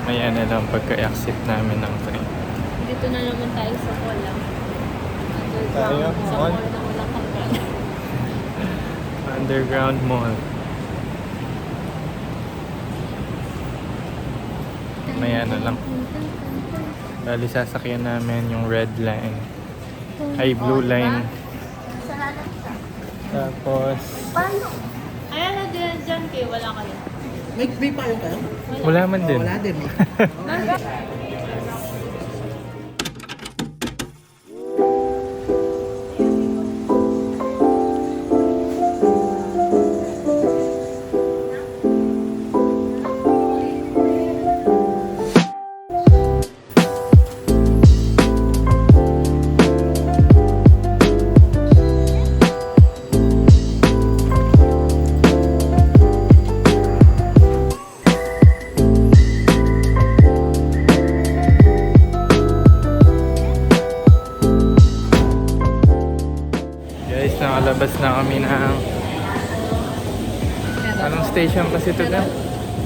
Maya na lang pagka-exit namin ng train. Dito na naman tayo sa mall lang. Tayo? Sa Mall? mall na walang hanggan. Underground Mall. Maya na lang. Bali sasakyan namin yung red line. Ay, blue line. Tapos, Paano? Ayan na dyan kayo, wala kayo. May payong kayo? wala man din. Wala din. Guys, nakalabas na kami ng... Anong station kasi ito na?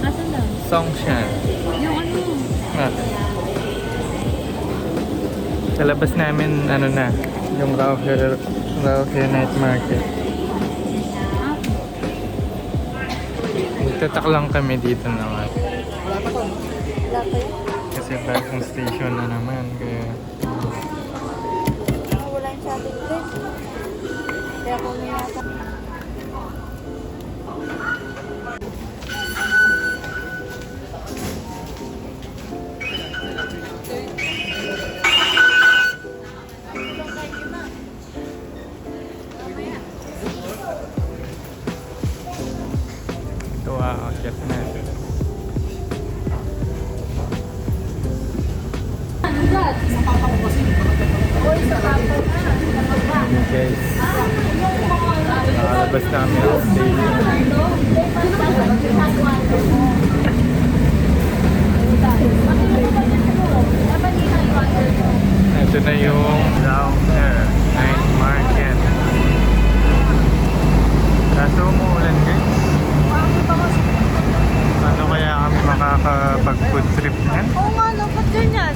Asan lang? Songshan. Yung ano? Ah. Kalabas namin, ano na, yung Rauhe Night Market. Magtatak lang kami dito na nga. Wala pa to. Wala pa yun? Kasi bagong station na naman, kaya... Wala yung shopping place. Kaya kung may yata. Ito aakyat na. Hey guys, nakalabas na kami ng station. Ito na yung Rauhe Night Market. Kaso umuulan guys. Paano kaya kami makakapag-food trip niyan? Oo nga, no? Ba't ganyan?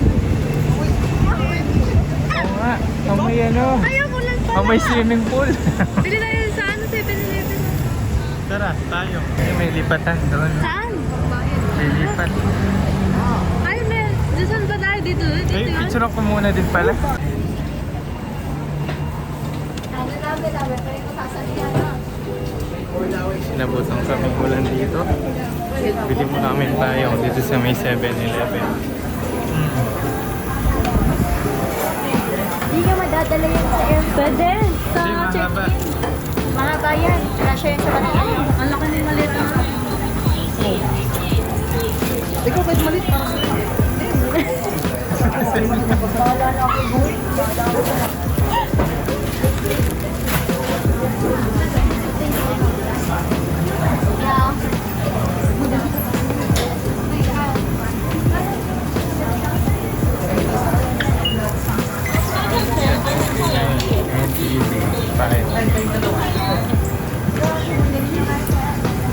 Oo nga, may ano, Ayoko lang pala. may swimming pool. Bili tayo sa ano, 7-Eleven. Tara, tayo. May lipatan doon. Saan? May lipat. Ay, men. Saan ba tayo dito? Dito Ay, yun? picture ko muna din pala. Sinabutan kami ulan dito. Bili mo namin tayo dito sa may 7-Eleven. Hindi ka madadala yan sa airport. Pwede. Sa Hindi, mahaba. check-in. Mahaba yan. Kasya yan sa kanila. Ang laki ng maliit na. Ikaw kahit malit para sa'yo. Wala na ako boy. Yeah.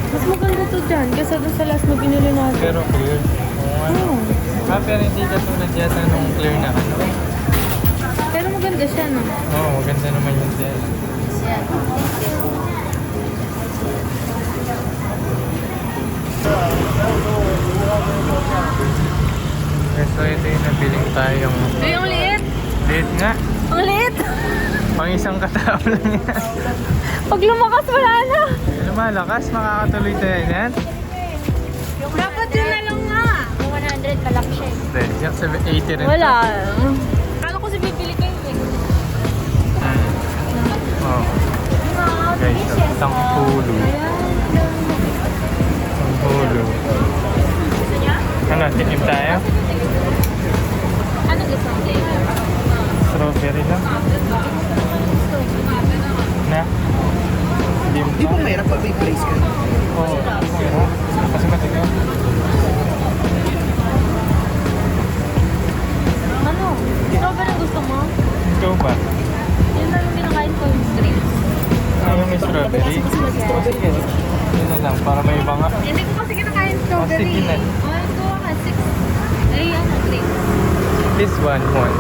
Mas maganda to dyan. Kasi doon sa last na binili natin. Pero clear. Oo, ano. Pero hindi katulad yata nung clear na ano. Pero maganda siya, no? Oo, maganda naman yun din. So ito yung nabiling tayong Ay, ang liit! liit nga. Ang liit! Pang isang katao lang yan. Pag lumakas, wala na! Lumalakas, makakatuloy tayo yan. Dapat yun na lang nga! Yung 100 malaki siya. Hindi, yak sa 80 rin. Wala. Kala ko si bibili kayo eh. Oh. Guys, isang pulo. Isang pulo. Ano, tikim tayo? Ano gusto mo? Strawberry lang. Na? Hindi mo Di ba mahirap pag may place ka? Oo, meron. Kasi matigaw. Ano? Strawberry gusto mo? Ikaw ba? Yun lang yung pinakain ko yung grapes. Ayaw may strawberry? O sige, yun na lang, para may iba nga. Hindi ko kasi kinakain O strawberry. sige na. Oh, ito ka, 6. Ay, ano, green. This one. Okay.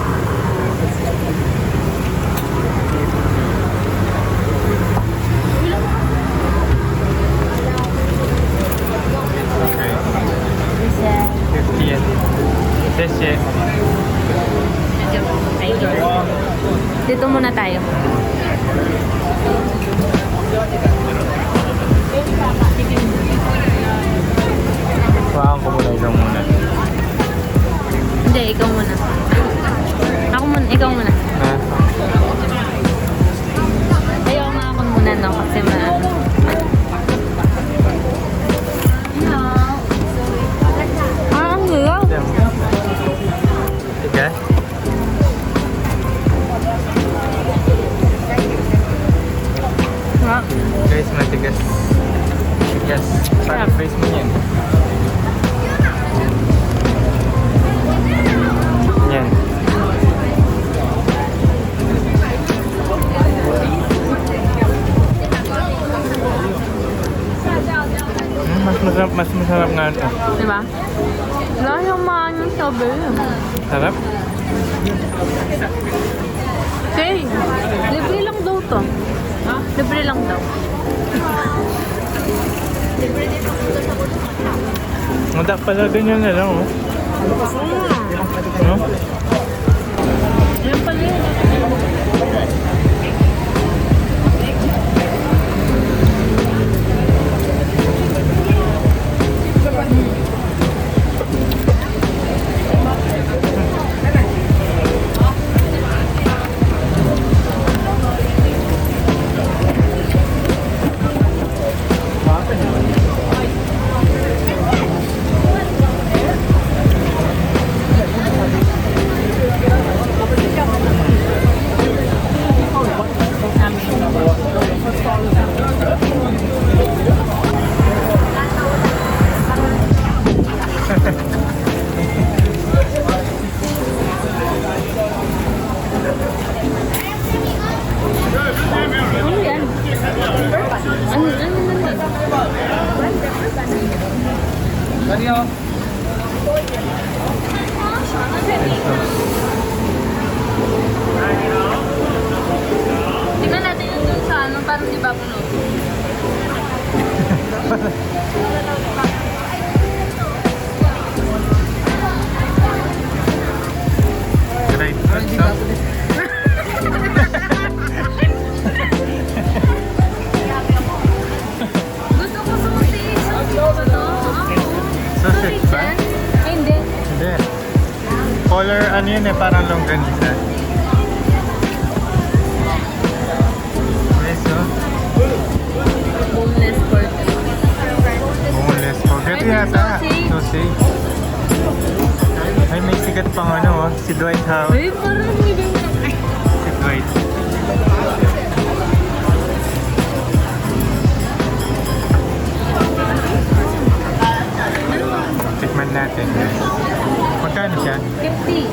Isa. 50 yen. This yen. Dito muna tayo. Kuhaan ko muna, ikaw muna. Hindi, ikaw muna. Ako muna, ikaw muna. Ha? Ayaw nga ako muna, no? Kasi maano. Ang hirap. Tiga? Ha? Guys, matigas. Tigas. Parang face mo yan. Yan. Mas masarap nga ito. Diba? Wala yung maano sabi. Sarap? Okay. Libre lang daw to. Libre lang daw. Mada pala ganyan na lang, oh. No? Yan pala yun. Ano yan? Tingnan natin yung dun sa ano, parang di ba puno? Great. So, Gusto ko sausage. Sausage ba to? sausage ba? Ay, hindi. Hindi. Color, ano yun eh, parang longganisa. Yes, oh. Boneless pork. Boneless pork. Ito Ay, may yata. sausage. Sausage. Ay, may sikat pang ano, oh. Si Dwight Howard. Ay, parang hindi mo na. Si Dwight. Tikman natin. Magkano siya? 50.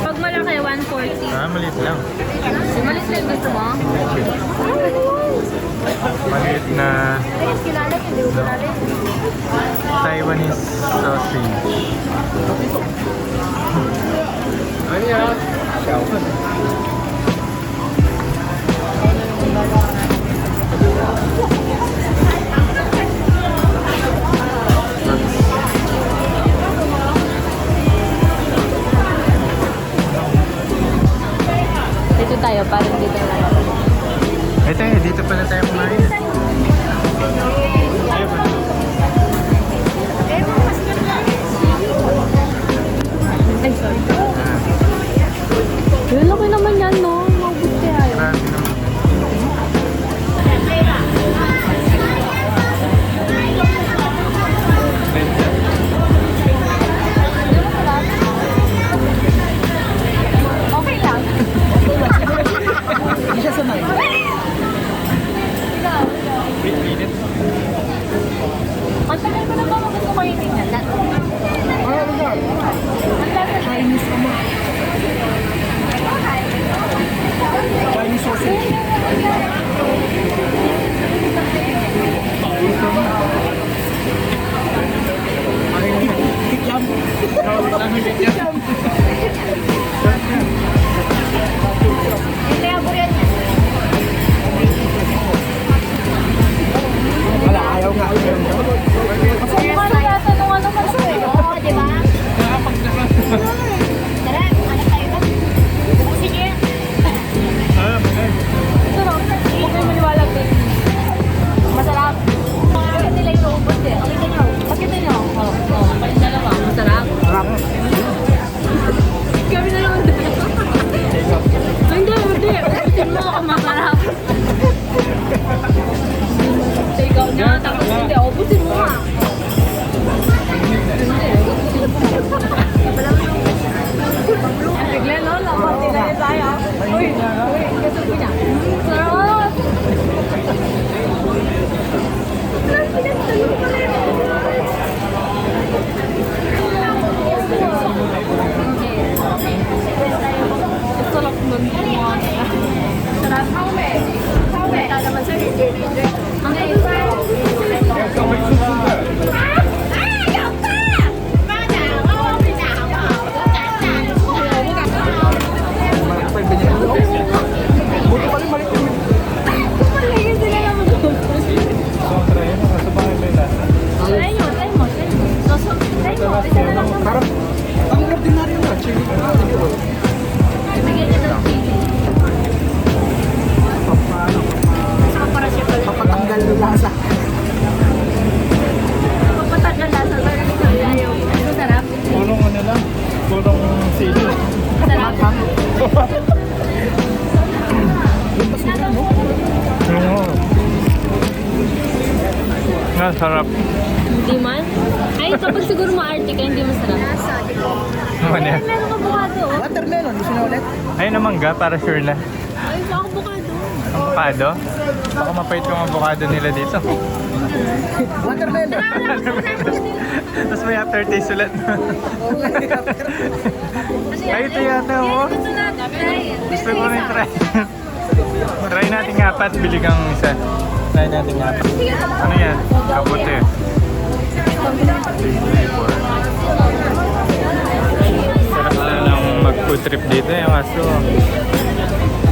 Pag malaki, 140. Ah, maliit lang. Malit na yung gusto mo? Maliit na Kilala yun, di ko kilala yun. Taiwanese sausage. Dito tayo, parang dito lang. Ito eh, dito pala tayo kumain. Ayun ba? Ay, sorry. Ah, Yun, laki naman yan, no? Mabuti ay. grabe naman. Okay lang. Hindi ako rin. Wala, ayaw nga. Ano yata nung ano man siya eh. Oo, di ba? Tara, ano tayo ba? Sige. Sarap. Huwag kayo maniwala, babe. Masarap. Bakit nila inuubos eh? Pakita niyo. Pakita niyo. Yung dalawa. Masarap. Harap. Kami na lang. Hindi, hindi. Ubusin mo ako masarap. Ikaw na, tapos hindi. Ubusin mo nga. Bigla no, lapang nila yung tayo. Uy, kasi po niya. Sarap! Sarap nun. Sarap. Kita naman sa ang Malaki pa yung binigyan mo. Buti pala maliit yung palagay sila naman doon. So, try mo. Kaso bakit may lasa? Try mo. Try mo. Isa na lang naman. Parang, ang ordinaryo na. Chili oil. Bigyan niya ng chili. Para siya pala. Papatanggal ng lasa. Papatagal lasa. Pero ito ayaw. Masarap. Purong ano lang. Purong sili. Masarap. Oo. Sarap. Hindi man. Ay, kapag siguro maarte ka, hindi masarap. Ano yan? Meron ka bukado. Watermelon, gusto na ulit? Ayun na mangga para sure na. Ay, ako bukado. Avocado? Baka mapait yung avocado nila dito. Watermelon. Tapos may aftertaste ulit. Ay, ito yata oh. Gusto natin. Gusto ko rin try. Try natin nga apat, bili kang isa. Try natin nga apat. Ano yan? Kabote. Sarap na lang mag-food trip dito eh. Kaso,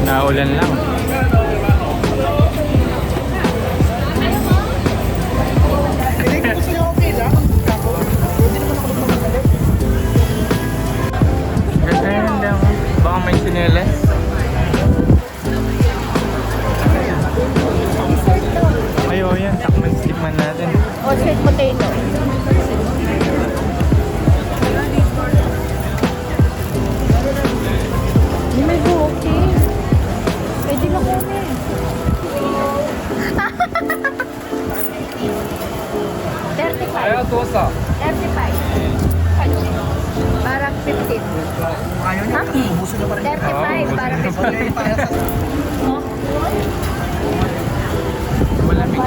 naulan lang. Hindi ko gusto niya okay lang. Kako. Hindi naman ako magmamagali. Kasi hindi ako. Baka may sinelas. Ay, oh yan. Tikman natin. O, sweet potato. May buhok eh. Pwede na kami. 35. Ayaw, tuwasa. 35. Parang 15. Ayaw niya. Ubuso na pa rin. 35. Parang 15. Ayaw niya tayo sa... Wala mix.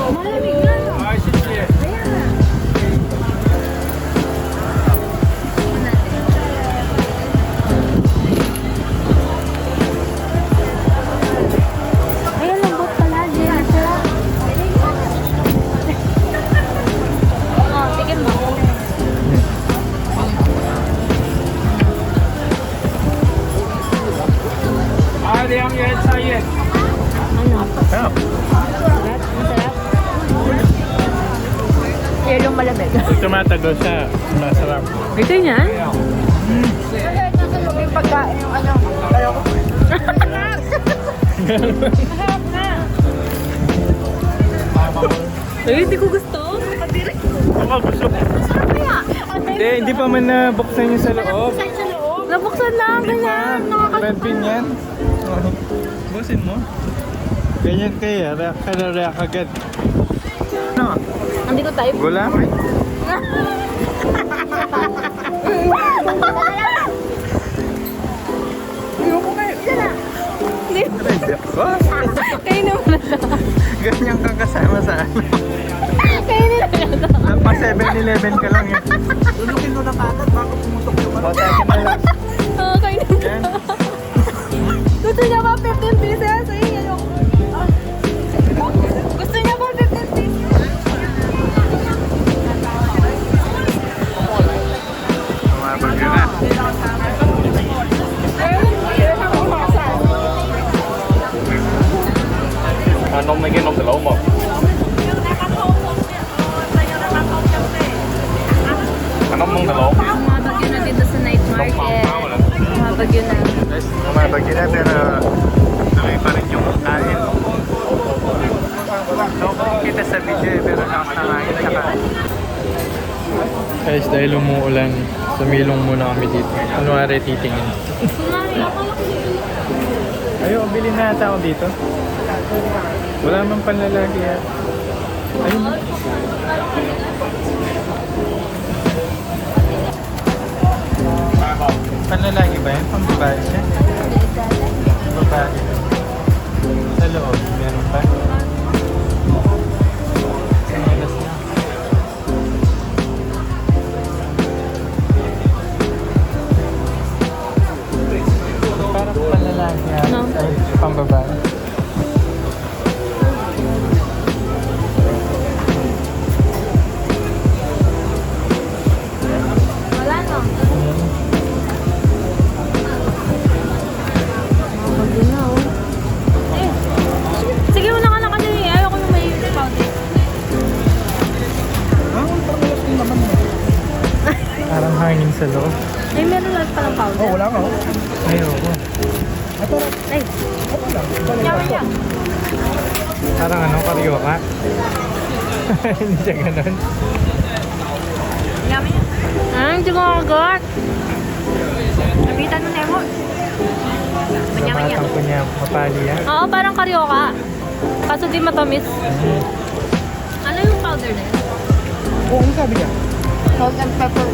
Malamig na. Ay, sige. Ayan na. Ayan, lambot pala. Diyan. Sarap. Oh, tigil mo. Ano? Sarap. Masarap? Masarap? Yelong malamig. Pag tumatagal siya, masarap. Ito yan? Kahit nasa loob yung pagkain yung ano. Ayaw ko. Masarap na. Ay, hindi ko gusto. Ako gusto. Hindi pa man nabuksan yung sa loob. Saan sa loob? Nabuksan lang, ganyan. Red bean yan. Oh. Busin mo. Ganyan kaya, react agad. Ano? Hindi ko type. Gulay. Kainin mo na to. Ganyan kang kasama sa ano. Kainin na to. Pa 7-Eleven ka lang yun. Lulukin mo na kagad. Baka pumutok yung ano. Bota akin na lang. Oo, kainin mo. Yan. Gusto niya ba 15 pieces? Ay, ayoko. Gusto niya ba 15 pieces? nông mấy cái nông từ lỗ một. Nông mong từ lỗ. Mga bagyo na dito sa night market. Mga bagyo na. Guys, umabagi na pero tuloy pa rin yung kain. So, kita sa video eh, pero nakasangangin saka. Guys, dahil umuulan, sumilong muna kami dito. Kunwari titingin. Ayun, bilhin na ata ako dito. Wala man panlalaki yan. Ayun. Panlalaki ba yan? Pambabae siya? Babae. Sa loob, meron pa? Sinilas na. Parang panlalaki yan. No. Ay, pambabae. Wala no. Bagyo na oh. Sige, wala ka na kasi. Ayoko yung may powder. Parang din naman mo. Parang hangin sa loob. Ay, meron lang palang powder. Oh, wala ka. Ayoko. Ay, yaman yan. Parang ano, karyoka. Hindi siya ganun. Yaman yan. Ah, hindi ko agad. Nabitan mo, Nemo. Yaman yan. Namatang ko niya, mapali yan. Oo, parang karyoka. Kaso di matamis. Ano yung powder na yun? Oo, ano sabi niya? Salt and pepper.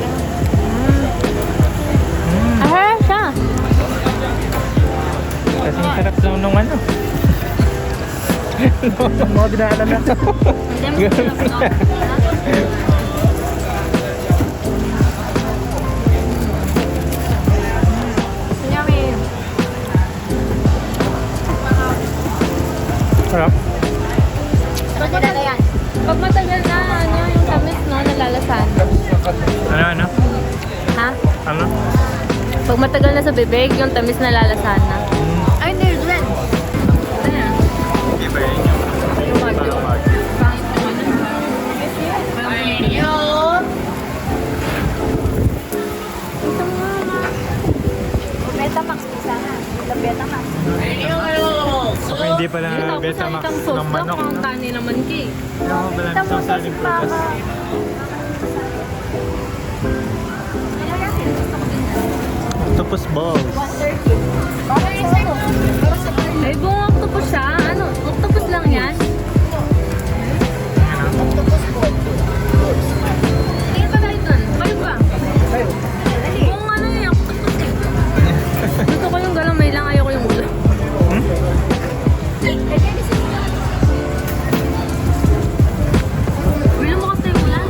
Ah, siya. Kasi sarap lang nung ano. Mga dinaanan na. Hindi mo sila Yummy. Sarap. Pwede na yan. Pag matagal na, ano yung tamis, no, nalalasan. Ano? Ha? Ano? Pag matagal na sa bibig, yung tamis nalalasan na. Ay, there's red. Ayan. Hindi ba yun yung Yung magyo. Betamax isa na. The Betamax. Ako hindi pala Tapos Betamax isang ng sauce manok. ang kanin naman ki. Ako pala ng sasaling prutas. Octopus balls. 130. Bakit sa'yo? Para sa Ay, buong octopus siya. Ano? Octopus lang yan? octopus ball. Tingin pa tayo dun. Kayo ba? Sa'yo. Buong ano yung octopus eh. Gusto ko yung galamay lang. Ayoko yung ulo. Ulo mo kasi yung ulan.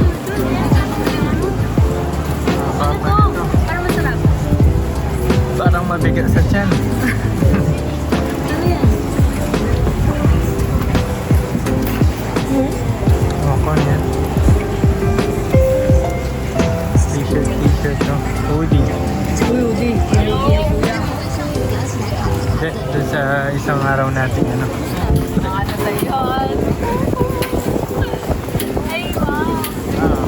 Ano to? Parang masarap. Parang mabigat sa tiyan. Ano yan? Ako yan. T-shirt, no? Hoodie. Uy, udi. Kuya. Hindi, dun sa isang araw natin, ano? Ano ba yun? Ay, wow.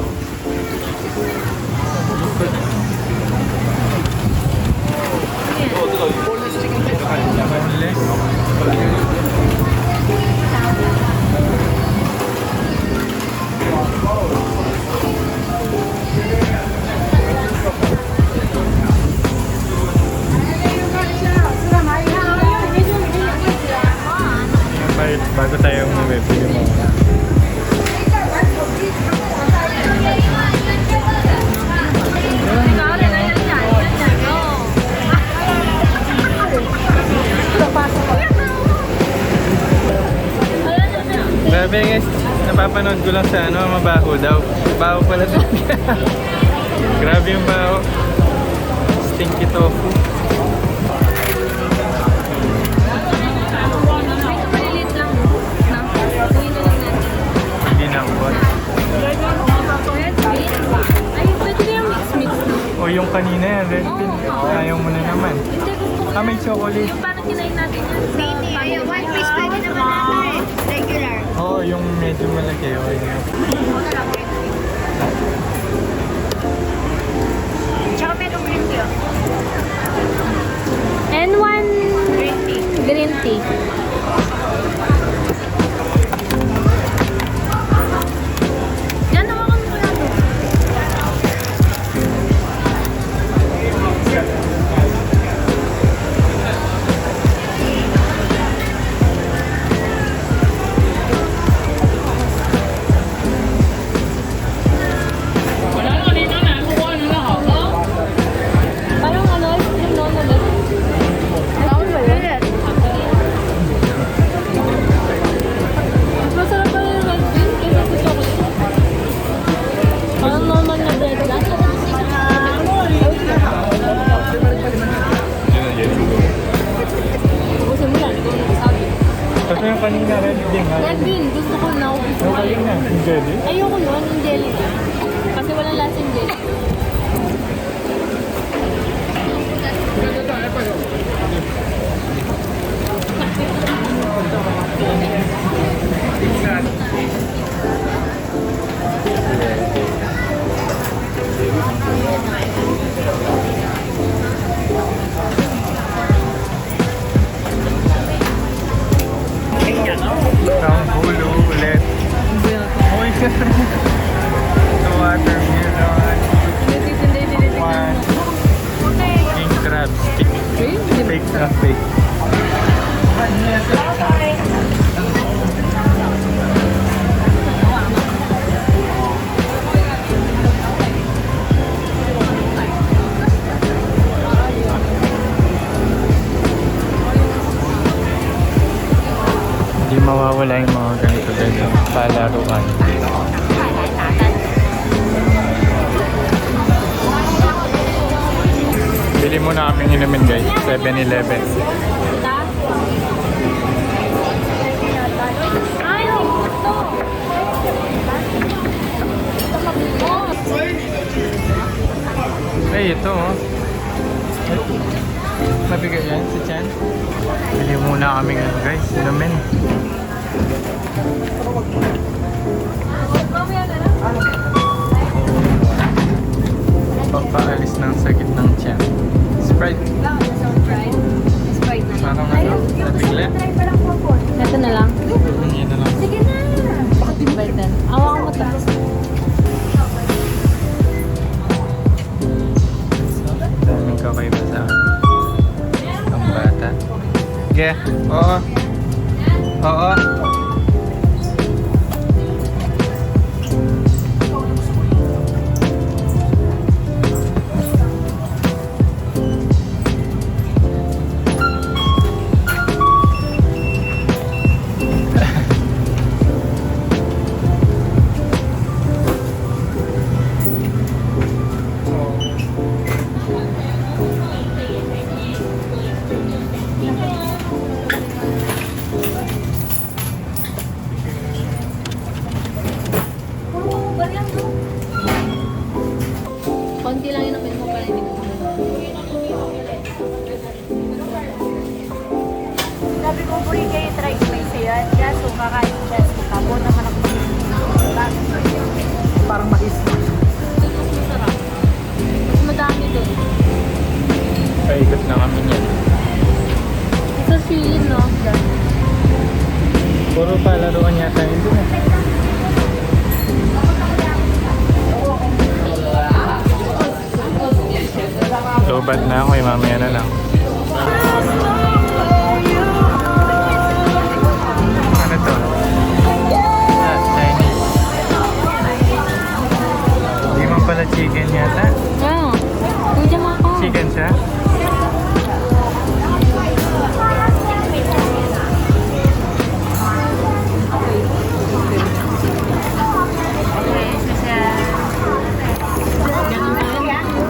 Boneless. Bago tayo umuwi, pili mo. Ikaw rin, ayan yan. Ayan yan. Oo. Grabe guys, napapanood ko lang sa ano, mabaho daw. Baho pala din. Grabe yung baho. Stinky tofu. Ito maliliit lang. No? Uwi na lang natin. Hindi na ako. Red bean. Ay, pwede na yung mix-mix. No? O yung kanina yan, red bean. Ayaw mo na naman. Hindi, gusto ko Ah, may chocolate. yung parang kinain natin yan sa Baby, one piece pwede naman natin eh. Like Medyo malaki. Okay na. Tsaka merong green tea. And one Green tea. green tea. Yan, hawakan mo na to. Parang ano, ice cream noon ulit. Mas masarap pa yung red bean kaysa sa chocolate. Parang normal na bread lang. Ubusin mo yan, ikaw nagsabi. Kasi yung kanina red din ha. Red bean, gusto ko na ubus ko Okay na. Yung jelly. Ayoko yun, yung jelly na. Kasi walang lasang jelly. Ang hulo ulit. Uy, the watermelon. One. King crab stick. Fake na fake. Hindi mawawala yung mga ganito din sa palaruan. Bili muna kaming inumin guys, 7-Eleven. Ay, ito! Ay, ito oh. Mabigay yan si Chan. Bili muna kaming ano guys, inumin. Pampaalis ng sakit ng tiyan. Sprite. Parang ano, nabigla. Ito na lang. Yan na lang. Sige na! Bait din. Awa ko to. Daming kakaiba sa akin. Ang bata. Sige. Oo. Oo. Konti lang inumin mo para hindi ko. Sabi ko po rin kayo try spice yan. Kaso kakain siya. Tabo naman ako. Parang mais. Masarap. Mas madami doon. Paikot na kami niyan. Sa silid, no? Puro palaruan yata yun dun eh. Lobad na ako eh, mamaya na lang. Ano to? Ah, Chinese. Hindi man pala chicken yata. Oo. Pwede mo ako. Chicken siya?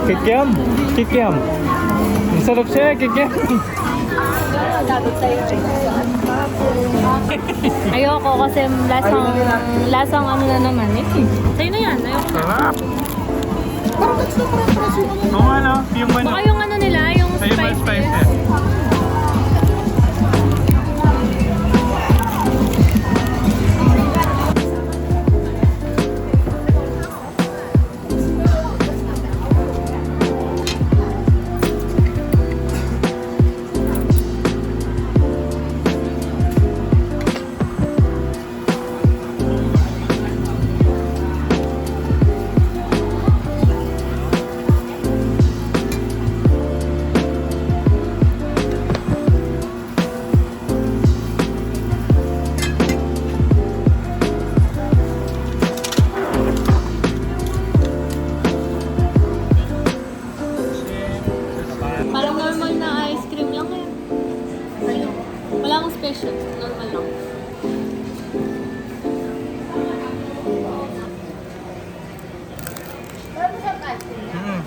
Kikiam! Kikiam! Ang sarap siya, kikiam! Ayoko kasi lasang ano na naman eh. Sa'yo na yan. Ayoko na. Sarap! Oo ano, yung ano. Baka yung ano nila, yung Ayun ba spice. spice eh.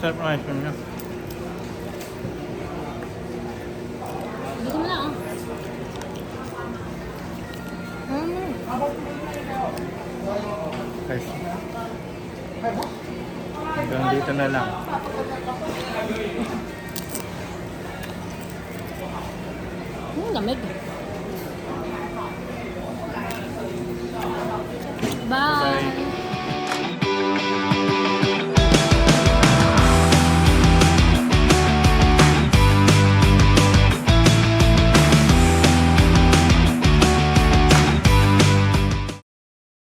Sarap ng ice cream niya. Gusto mo na ah. Guys. Hanggang dito na lang. Lamig. Bye! Bye.